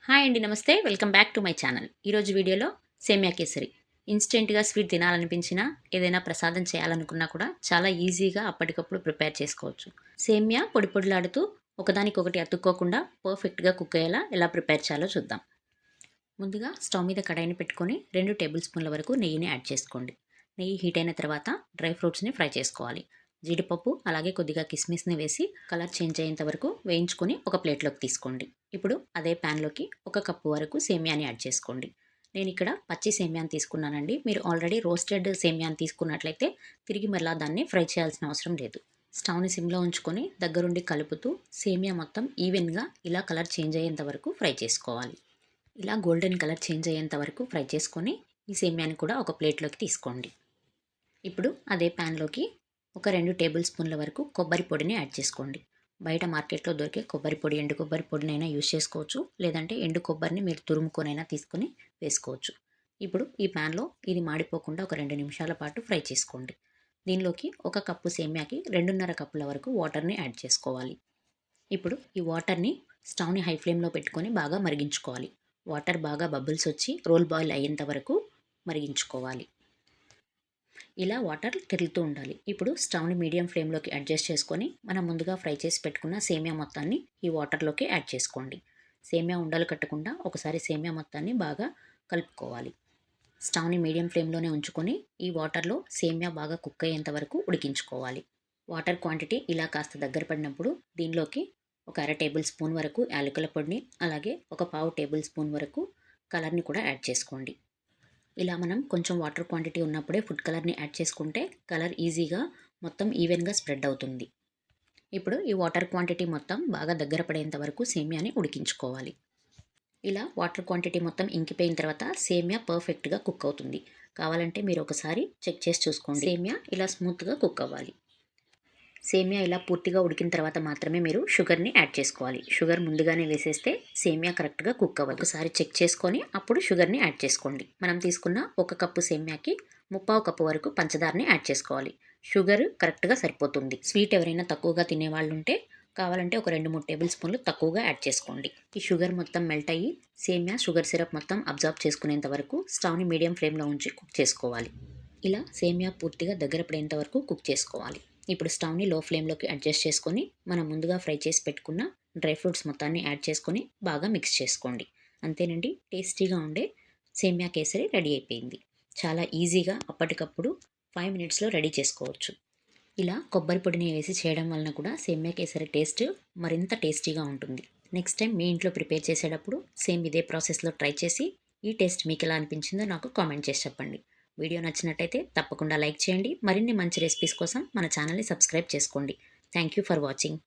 Hi అండి, నమస్తే. Welcome back to my channel. ఈరోజు వీడియోలో సేమియా కేసరి. ఇన్స్టెంట్గా స్వీట్ తినాలనిపించినా, ఏదైనా ప్రసాదం చేయాలనుకున్నా కూడా చాలా ఈజీగా అప్పటికప్పుడు ప్రిపేర్ చేసుకోవచ్చు. సేమియా పొడి పొడిలాడుతూ ఒకదానికొకటి అతుక్కోకుండా పర్ఫెక్ట్గా కుక్ అయ్యేలా ఎలా ప్రిపేర్ చేయాలో చూద్దాం. ముందుగా స్టవ్ మీద కడాయిని పెట్టుకొని 2 టేబుల్ స్పూన్ల వరకు నెయ్యిని యాడ్ చేసుకోండి. నెయ్యి హీట్ అయిన తర్వాత డ్రై ఫ్రూట్స్ని ఫ్రై చేసుకోవాలి. జీడిపప్పు అలాగే కొద్దిగా కిస్మిస్ని వేసి కలర్ చేంజ్ అయ్యేంత వరకు వేయించుకొని ఒక ప్లేట్లోకి తీసుకోండి. ఇప్పుడు అదే ప్యాన్లోకి 1 కప్పు వరకు సేమియాని యాడ్ చేసుకోండి. నేను ఇక్కడ పచ్చి సేమియాని తీసుకున్నానండి. మీరు ఆల్రెడీ రోస్టెడ్ సేమియాని తీసుకున్నట్లయితే తిరిగి మరలా దాన్ని ఫ్రై చేయాల్సిన అవసరం లేదు. స్టవ్ని సిమ్లో ఉంచుకొని దగ్గరుండి కలుపుతూ సేమియా మొత్తం ఈవెన్గా ఇలా కలర్ చేంజ్ అయ్యేంత వరకు ఫ్రై చేసుకోవాలి. ఇలా గోల్డెన్ కలర్ చేంజ్ అయ్యేంత వరకు ఫ్రై చేసుకొని ఈ సేమియాని కూడా ఒక ప్లేట్లోకి తీసుకోండి. ఇప్పుడు అదే ప్యాన్లోకి ఒక 2 టేబుల్ స్పూన్ల వరకు కొబ్బరి పొడిని యాడ్ చేసుకోండి. బయట మార్కెట్లో దొరికే కొబ్బరి పొడి, ఎండు కొబ్బరి పొడినైనా యూజ్ చేసుకోవచ్చు, లేదంటే ఎండు కొబ్బరిని మీరు తురుముకొనైనా తీసుకొని వేసుకోవచ్చు. ఇప్పుడు ఈ ప్యాన్లో ఇది మాడిపోకుండా ఒక 2 నిమిషాల పాటు ఫ్రై చేసుకోండి. దీనిలోకి 1 కప్పు సేమియాకి 2.5 కప్పుల వరకు వాటర్ని యాడ్ చేసుకోవాలి. ఇప్పుడు ఈ వాటర్ని స్టవ్ని హై ఫ్లేమ్లో పెట్టుకొని బాగా మరిగించుకోవాలి. వాటర్ బాగా బబుల్స్ వచ్చి రోల్ బాయిల్ అయ్యేంత వరకు మరిగించుకోవాలి. ఇలా వాటర్ తిరుగుతూ ఉండాలి. ఇప్పుడు స్టవ్ని మీడియం ఫ్లేమ్లోకి అడ్జస్ట్ చేసుకొని మనం ముందుగా ఫ్రై చేసి పెట్టుకున్న సేమియా మొత్తాన్ని ఈ వాటర్లోకి యాడ్ చేసుకోండి. సేమియా ఉండలు కట్టకుండా ఒకసారి సేమియా మొత్తాన్ని బాగా కలుపుకోవాలి. స్టవ్ని మీడియం ఫ్లేమ్లోనే ఉంచుకొని ఈ వాటర్లో సేమియా బాగా కుక్ అయ్యేంత వరకు ఉడికించుకోవాలి. వాటర్ క్వాంటిటీ ఇలా కాస్త దగ్గర పడినప్పుడు దీనిలోకి ఒక 1/2 టేబుల్ స్పూన్ వరకు యాలకుల పొడిని, అలాగే ఒక 1/4 టేబుల్ స్పూన్ వరకు కలర్ని కూడా యాడ్ చేసుకోండి. ఇలా మనం కొంచెం వాటర్ క్వాంటిటీ ఉన్నప్పుడే ఫుడ్ కలర్ని యాడ్ చేసుకుంటే కలర్ ఈజీగా మొత్తం ఈవెన్గా స్ప్రెడ్ అవుతుంది. ఇప్పుడు ఈ వాటర్ క్వాంటిటీ మొత్తం బాగా దగ్గర పడేంత వరకు సేమియాని ఉడికించుకోవాలి. ఇలా వాటర్ క్వాంటిటీ మొత్తం ఇంకిపోయిన తర్వాత సేమియా పర్ఫెక్ట్గా కుక్ అవుతుంది. కావాలంటే మీరు ఒకసారి చెక్ చేసి చూసుకోండి. సేమియా ఇలా స్మూత్గా కుక్ అవ్వాలి. సేమియా ఇలా పూర్తిగా ఉడికిన తర్వాత మాత్రమే మీరు షుగర్ని యాడ్ చేసుకోవాలి. షుగర్ ముందుగానే వేసేస్తే సేమియా కరెక్ట్గా కుక్ అవ్వదు. ఒకసారి చెక్ చేసుకొని అప్పుడు షుగర్ని యాడ్ చేసుకోండి. మనం తీసుకున్న 1 కప్పు సేమియాకి 3/4 కప్పు వరకు పంచదారని యాడ్ చేసుకోవాలి. షుగర్ కరెక్ట్గా సరిపోతుంది. స్వీట్ ఎవరైనా తక్కువగా తినేవాళ్ళు ఉంటే కావాలంటే ఒక 2-3 టేబుల్ స్పూన్లు తక్కువగా యాడ్ చేసుకోండి. ఈ షుగర్ మొత్తం మెల్ట్ అయ్యి సేమియా షుగర్ సిరప్ మొత్తం అబ్జర్వ్ చేసుకునేంత వరకు స్టవ్ని మీడియం ఫ్లేమ్లో ఉంచి కుక్ చేసుకోవాలి. ఇలా సేమియా పూర్తిగా దగ్గర పడేంత వరకు కుక్ చేసుకోవాలి. ఇప్పుడు స్టవ్ని లో ఫ్లేమ్లోకి అడ్జస్ట్ చేసుకొని మనం ముందుగా ఫ్రై చేసి పెట్టుకున్న డ్రై ఫ్రూట్స్ మొత్తాన్ని యాడ్ చేసుకొని బాగా మిక్స్ చేసుకోండి. అంతేనండి, టేస్టీగా ఉండే సేమియా కేసరి రెడీ అయిపోయింది. చాలా ఈజీగా అప్పటికప్పుడు 5 మినిట్స్లో రెడీ చేసుకోవచ్చు. ఇలా కొబ్బరి పొడిని వేసి చేయడం వలన కూడా సేమియా కేసరి టేస్ట్ మరింత టేస్టీగా ఉంటుంది. నెక్స్ట్ టైం మీ ఇంట్లో ప్రిపేర్ చేసేటప్పుడు సేమ్ ఇదే ప్రాసెస్లో ట్రై చేసి ఈ టేస్ట్ మీకు ఎలా అనిపించిందో నాకు కామెంట్ చేసి చెప్పండి. వీడియో నచ్చినట్టయితే తప్పకుండా లైక్ చేయండి. మరిన్ని మంచి రెసిపీస్ కోసం మన ఛానల్ని సబ్స్క్రైబ్ చేసుకోండి. Thank you for watching.